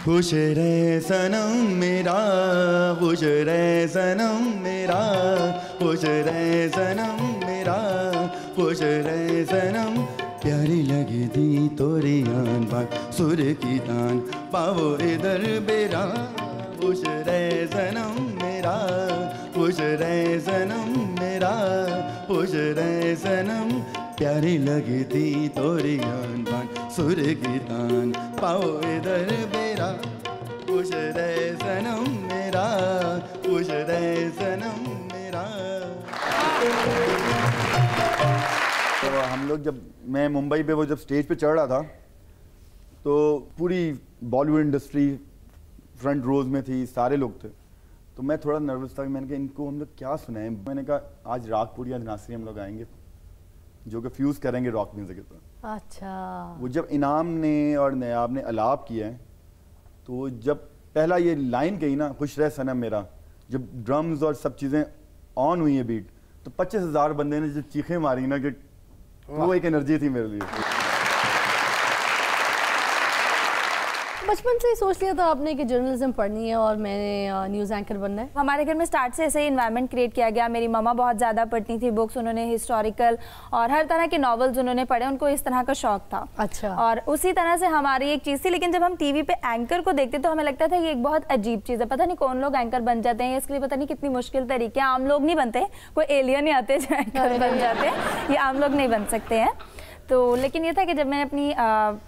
खुश रहे सनम मेरा, खुश रहे सनम मेरा, खुश रहे सनम मेरा, खुश रहे सनम। प्यारी लगी थी तोरी आन बान, सुर की तान पावो इधर बेरा। खुश रहे सनम मेरा, खुश रहे सनम मेरा, खुश रहे सनम। प्यारी लगी थी तोरी आन बान, सुर की तान पाओ इधर बेरा। खुश रहे सनम मेरा, खुश रहे सनम मेरा। तो हम लोग जब मैं मुंबई पे वो जब स्टेज पे चढ़ रहा था तो पूरी बॉलीवुड इंडस्ट्री फ्रंट रोज में थी, सारे लोग थे। तो मैं थोड़ा नर्वस था। मैंने कहा इनको हम लोग क्या सुनाएं। मैंने कहा आज रागपुर या नासिरी हम लोग आएंगे जो कि फ्यूज करेंगे रॉक म्यूजिक के साथ। अच्छा। वो जब इनाम ने और नयाब ने अलाप किया है तो जब पहला ये लाइन कही ना, खुश रहे सनम मेरा, जब ड्रम्स और सब चीज़ें ऑन हुई है बीट, तो 25,000 बंदे ने जो चीखें मारी ना, कि वो एक एनर्जी थी मेरे लिए। बचपन से ही सोच लिया था आपने कि जर्नलिज्म पढ़नी है और मैंने न्यूज़ एंकर बनना है? हमारे घर में स्टार्ट से ऐसे ही इन्वायरमेंट क्रिएट किया गया। मेरी मम्मा बहुत ज़्यादा पढ़ती थी बुक्स, उन्होंने हिस्टोरिकल और हर तरह के नॉवेल्स उन्होंने पढ़े, उनको इस तरह का शौक था। अच्छा। और उसी तरह से हमारी एक चीज़ थी। लेकिन जब हम टीवी पे एंकर को देखते तो हमें लगता था ये एक बहुत अजीब चीज़ है, पता नहीं कौन लोग एंकर बन जाते हैं, इसके लिए पता नहीं कितनी मुश्किल तरीके, आम लोग नहीं बनते, कोई एलियन ही आते जो एंकर बन जाते हैं, ये आम लोग नहीं बन सकते हैं। तो लेकिन ये था कि जब मैंने अपनी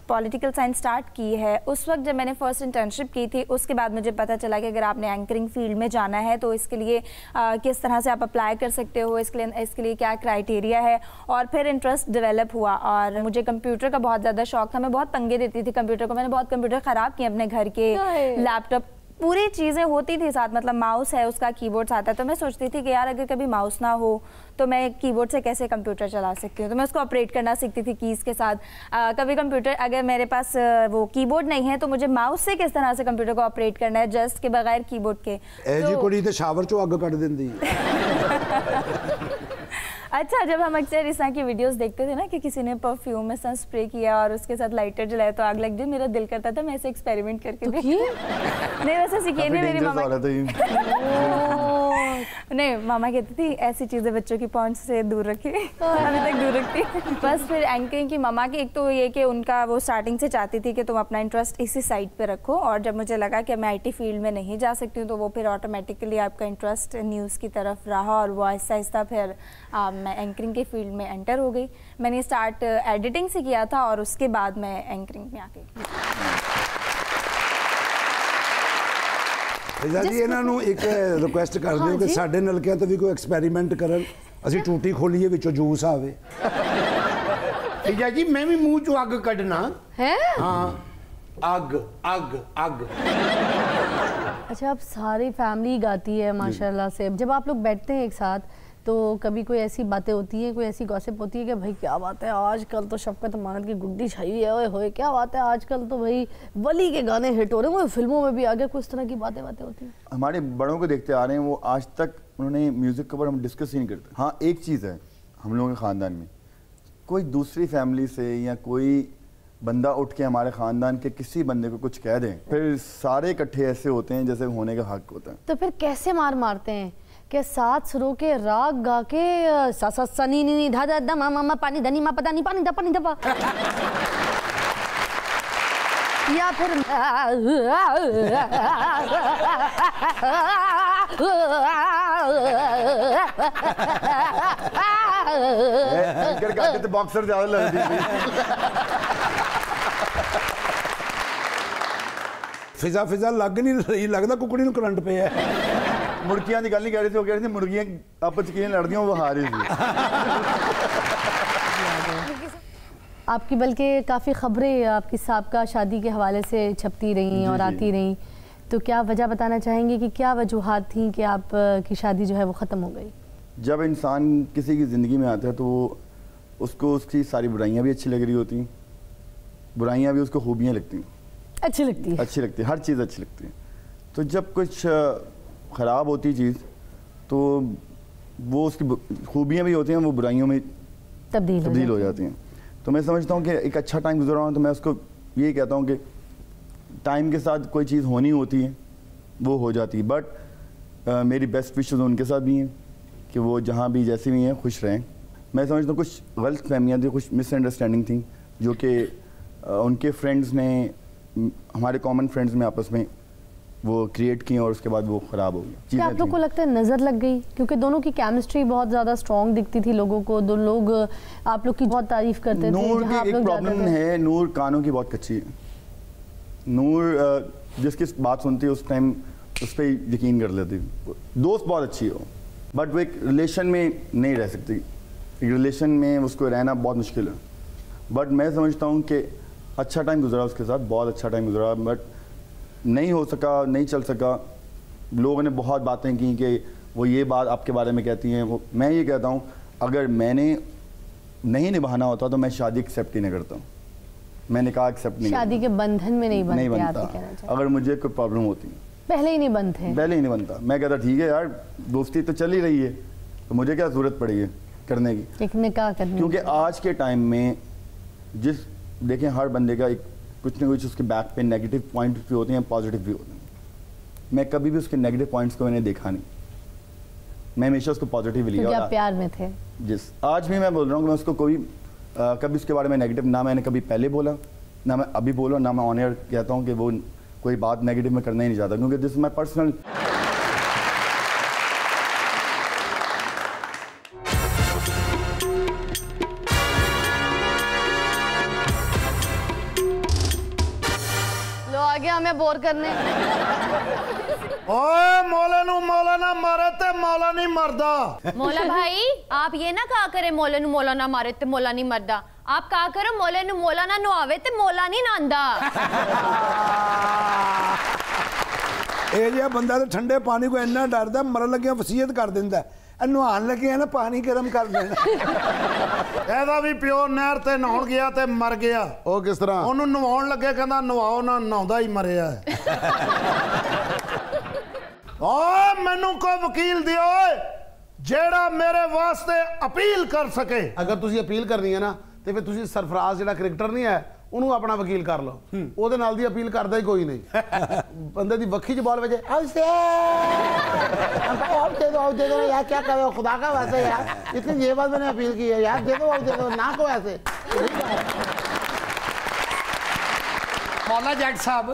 पॉलिटिकल साइंस स्टार्ट की है, उस वक्त जब मैंने फर्स्ट इंटर्नशिप की थी, उसके बाद मुझे पता चला कि अगर आपने एंकरिंग फील्ड में जाना है तो इसके लिए किस तरह से आप अप्लाई कर सकते हो, इसके लिए क्या क्राइटेरिया है। और फिर इंटरेस्ट डेवलप हुआ और मुझे कंप्यूटर का बहुत ज़्यादा शौक था। मैं बहुत पंगे देती थी कंप्यूटर को, मैंने बहुत कंप्यूटर ख़राब किए अपने घर के, लैपटॉप, पूरी चीज़ें होती थी साथ, मतलब माउस है उसका कीबोर्ड आता है। तो मैं सोचती थी कि यार अगर कभी माउस ना हो तो मैं कीबोर्ड से कैसे कंप्यूटर चला सकती हूँ। तो मैं उसको ऑपरेट करना सीखती थी कीज़ के साथ। कभी कंप्यूटर अगर मेरे पास वो कीबोर्ड नहीं है तो मुझे माउस से किस तरह से कंप्यूटर को ऑपरेट करना है, जस्ट के बगैर कीबोर्ड के। ऐसी कुड़ी तो शावर चो अग कट देंदी। अच्छा, जब हम अक्सर इस तरह की वीडियोस देखते थे ना कि किसी ने परफ्यूम में सन स्प्रे किया और उसके साथ लाइटर जलाया तो आग लग गई, मेरा दिल करता था मैं ऐसे एक्सपेरिमेंट करके नहीं, वैसे सीखी नहीं मेरी मामा। नहीं, मामा कहती थी ऐसी चीज़ें बच्चों की पहुंच से दूर रखी, अभी तक दूर रखती। बस फिर एंकरिंग की मामा की एक तो ये कि उनका वो स्टार्टिंग से चाहती थी कि तुम अपना इंटरेस्ट इसी साइड पे रखो, और जब मुझे लगा कि मैं IT फील्ड में नहीं जा सकती हूँ तो वो फिर ऑटोमेटिकली आपका इंटरेस्ट न्यूज़ की तरफ रहा और वो आहिस्ता आहिस्ता फिर मैं एंकरिंग के फील्ड में एंटर हो गई। मैंने स्टार्ट एडिटिंग से किया था और उसके बाद मैं एंकरिंग में आ गई। जी ਇਹਨਾਂ ਨੂੰ ਇੱਕ ਰਿਕੁਐਸਟ ਕਰਦੇ ਹੋ ਕਿ ਸਾਡੇ ਨਲਕਿਆਂ ਤੋਂ ਵੀ ਕੋਈ ਐਕਸਪੈਰੀਮੈਂਟ ਕਰਨ, ਅਸੀਂ ਟੂਟੀ ਖੋਲੀਏ ਵਿੱਚੋਂ ਜੂਸ ਆਵੇ। जी मैं भी मुंह चो अग कढ़ना है। हाँ, अग अग अग। अच्छा, अब सारी फैमिली गाती है माशाल्लाह से। जब आप लोग बैठते हैं एक साथ तो कभी कोई ऐसी बातें होती हैं, कोई ऐसी गॉसिप होती है कि भाई क्या बात है आजकल तो शफ़क़त अमानत की गुड्डी छाई है, ओए होए क्या बात है आजकल तो भाई वली के गाने हिट हो रहे हैं, वो फिल्मों में भी आ गया, कुछ तरह की बातें होती हैं? हमारे बड़ों को देखते आ रहे हैं, वो आज तक उन्होंने म्यूज़िक के ऊपर हम डिस्कस ही नहीं करते। हाँ, एक चीज़ है हम लोगों के ख़ानदान में, कोई दूसरी फैमिली से या कोई बंदा उठ के हमारे ख़ानदान के किसी बंदे को कुछ कह दें, फिर सारे इकट्ठे ऐसे होते हैं जैसे होने का हक होता है। तो फिर कैसे मारते हैं कि 7 सुरों के राग गा के सा सा सा नी नी धा धा धा मा मा मा पानी धनी मा पता नहीं पानी धा या फिर तो बॉक्सर ज्यादा लगती थी। फिजा फिजा लग नहीं रही, लगता कुकड़ी ਨੂੰ करंट पे है। मुर्गियां की गल नहीं कह रही थी, वो कह रही थी मुर्गियां आपस में लड़दियां, वो हार रही थी। आपकी बल्कि काफ़ी खबरें आपकी साबका शादी के हवाले से छपती रहीं और आती रहीं, तो क्या वजह बताना चाहेंगे कि क्या वजूहात थी कि आपकी शादी जो है वो ख़त्म हो गई? जब इंसान किसी की ज़िंदगी में आता है तो उसको उसकी सारी बुराइयां भी अच्छी लग रही होती हैं, बुराइयां भी उसको खूबियाँ लगती हैं, अच्छी लगती है, अच्छी लगती है, हर चीज़ अच्छी लगती है। तो जब कुछ ख़राब होती चीज़ तो वो उसकी खूबियाँ भी होती हैं, वो बुराइयों में तब्दील हो जाती हैं। तो मैं समझता हूँ कि एक अच्छा टाइम गुजरा हूँ, तो मैं उसको यही कहता हूँ कि टाइम के साथ कोई चीज़ होनी होती है वो हो जाती है, बट मेरी बेस्ट विशेस उनके साथ भी हैं कि वो जहाँ भी जैसे भी हैं खुश रहें। मैं समझता हूँ कुछ गलत फहमियाँ थी, कुछ मिसअंडरस्टैंडिंग थी जो कि उनके फ्रेंड्स ने हमारे कॉमन फ्रेंड्स में आपस में वो क्रिएट किए और उसके बाद वो ख़राब हो गई। क्या आप लोग को लगता है नज़र लग गई? क्योंकि दोनों की केमिस्ट्री बहुत ज़्यादा स्ट्रॉन्ग दिखती थी लोगों को, दो लोग आप लोग की बहुत तारीफ करते थे। नूर की एक प्रॉब्लम है, नूर कानों की बहुत कच्ची है। नूर जिसकी बात सुनती है उस टाइम उस पर यकीन कर लेती। दोस्त बहुत अच्छी हो बट वो एक रिलेशन में नहीं रह सकती, एक रिलेशन में उसको रहना बहुत मुश्किल है। बट मैं समझता हूँ कि अच्छा टाइम गुजरा उसके साथ, बहुत अच्छा टाइम गुजरा, बट नहीं हो सका, नहीं चल सका। लोगों ने बहुत बातें की कि वो ये बात आपके बारे में कहती हैं। वो मैं ये कहता हूँ अगर मैंने नहीं निभाना होता तो मैं शादी एक्सेप्ट ही नहीं करता। मैंने कहा एक्सेप्ट नहीं, शादी के बंधन में नहीं बनता। अगर मुझे कोई प्रॉब्लम होती पहले ही नहीं बनते, पहले ही नहीं बनता। मैं कहता ठीक है यार दोस्ती तो चल ही रही है तो मुझे क्या ज़रूरत पड़ी है करने की, एक निकाह करने। क्योंकि आज के टाइम में जिस देखें हर बंदे का एक कुछ ना कुछ उसके बैक पे नेगेटिव पॉइंट भी होते हैं, पॉजिटिव भी होते हैं। मैं कभी भी उसके नेगेटिव पॉइंट्स को मैंने देखा नहीं, मैं हमेशा उसको पॉजिटिव लिया। क्योंकि आप प्यार में थे। जिस आज भी मैं बोल रहा हूँ कि मैं उसको कभी उसके बारे में नेगेटिव ना मैंने कभी पहले बोला, ना मैं अभी बोला, ना मैं ऑन एयर कहता हूँ कि वो कोई बात नेगेटिव में करना ही नहीं चाहता, क्योंकि दिस माई पर्सनल। लो आ गया हमें बोर करने। ओए मौला ना मारे ते मौला नहीं मरदा। मौला भाई आप ये ना कहा करे मौले नु मौला ना मारे ते मौला नहीं मरदा, आप कहा करो मौले नु मौला ना नुआवे ते मौला नहीं नांदा। ਇਹ ਜਿਹਾ ਬੰਦਾ ਤਾਂ ਠੰਡੇ ਪਾਣੀ ਕੋ ਇੰਨਾ ਡਰਦਾ ਮਰਨ ਲੱਗਿਆ ਵਸੀਅਤ ਕਰ ਦਿੰਦਾ ਨਹਾਉਣ ਲੱਗੇ ਨਾ ਪਾਣੀ ਗਰਮ ਕਰ ਦੇਣਾ। ਇਹਦਾ ਵੀ ਪਿਓ ਨਹਿਰ ਤੇ ਨਹਾਉਣ ਗਿਆ ਤੇ ਮਰ ਗਿਆ। ਉਹ ਕਿਸ ਤਰ੍ਹਾਂ? ਉਹਨੂੰ ਨਵਾਉਣ ਲੱਗੇ ਕਹਿੰਦਾ ਨਵਾਓ ਨਾ, ਨਹਾਉਂਦਾ ਹੀ ਮਰਿਆ। ਓਏ ਮੈਨੂੰ ਕੋਈ ਵਕੀਲ ਦਿਓ ਜਿਹੜਾ ਮੇਰੇ ਵਾਸਤੇ ਅਪੀਲ ਕਰ ਸਕੇ। ਅਗਰ ਤੁਸੀਂ ਅਪੀਲ ਕਰਨੀ ਹੈ ਨਾ ਤੇ ਫਿਰ ਤੁਸੀਂ ਸਰਫਰਾਜ਼ ਜਿਹੜਾ ਕ੍ਰਿਕਟਰ ਨਹੀਂ ਹੈ ਉਹਨੂੰ ਆਪਣਾ ਵਕੀਲ ਕਰ ਲਓ, ਉਹਦੇ ਨਾਲ ਦੀ ਅਪੀਲ ਕਰਦਾ ਹੀ ਕੋਈ ਨਹੀਂ। ਬੰਦੇ ਦੀ ਵੱਖੀ 'ਚ ਬਾਲ ਵਜੇ दे दो यार, क्या करो खुदा का वैसे यार, इतनी ये बात मैंने अपील की है यार, दे दो ना को ऐसे। मौला जट साहब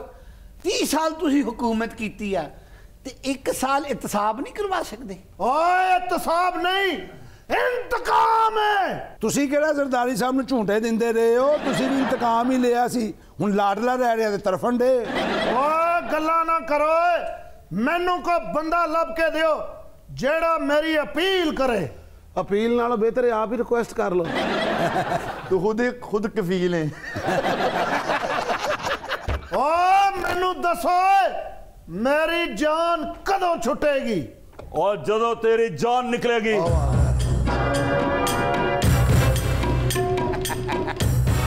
30 साल तुसी हुकूमत कीती है ते 1 साल इतसाब नहीं करवा सकते? ਓਏ ਇਤਸਾਬ ਨਹੀਂ, ਇੰਤਕਾਮ ਹੈ। ਤੁਸੀਂ ਕਿਹੜਾ ਸਰਦਾਰੀ ਸਾਹਿਬ ਨੂੰ ਝੂਟੇ ਦਿੰਦੇ ਰਹੇ ਹੋ? ਤੁਸੀਂ ਵੀ ਇੰਤਕਾਮ ਹੀ ਲਿਆ ਸੀ, ਹੁਣ ਲਾਡਲਾ ਰਹਿ ਰਿਹਾ ਤੇ ਤਰਫਣ ਦੇ। ਓਏ ਗੱਲਾਂ ਨਾ ਕਰੋ, ਮੈਨੂੰ ਕੋਈ ਬੰਦਾ ਲੱਭ ਕੇ ਦਿਓ ਜਿਹੜਾ ਮੇਰੀ ਅਪੀਲ करे। अपील नालों बेहतर है आप ही रिक्वेस्ट कर लो। तो खुद कफील है। ओ मैनू दसो मेरी जान कदों छुटेगी? और जदों तेरी जान निकलेगी।